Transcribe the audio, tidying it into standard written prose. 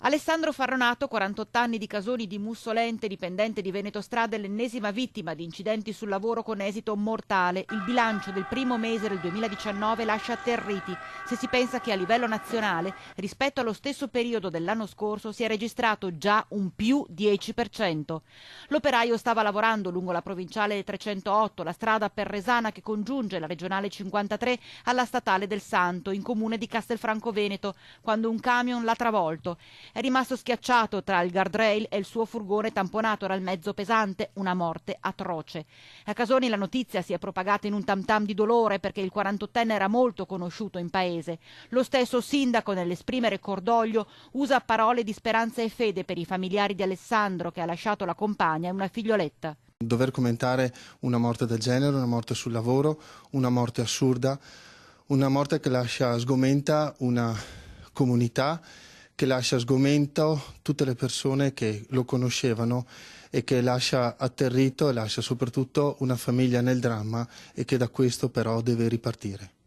Alessandro Farronato, 48 anni, di Casoni di Mussolente, dipendente di Veneto Strade, l'ennesima vittima di incidenti sul lavoro con esito mortale. Il bilancio del primo mese del 2019 lascia atterriti, se si pensa che a livello nazionale, rispetto allo stesso periodo dell'anno scorso, si è registrato già un più 10%. L'operaio stava lavorando lungo la provinciale 308, la strada perresana che congiunge la regionale 53 alla statale del Santo, in comune di Castelfranco Veneto, quando un camion l'ha travolto. È rimasto schiacciato tra il guardrail e il suo furgone tamponato dal mezzo pesante, una morte atroce. A Casoni la notizia si è propagata in un tam tam di dolore perché il 48enne era molto conosciuto in paese. Lo stesso sindaco, nell'esprimere cordoglio, usa parole di speranza e fede per i familiari di Alessandro, che ha lasciato la compagna e una figlioletta. Dover commentare una morte del genere, una morte sul lavoro, una morte assurda, una morte che lascia sgomenta una comunità, che lascia sgomento tutte le persone che lo conoscevano e che lascia atterrito e lascia soprattutto una famiglia nel dramma e che da questo però deve ripartire.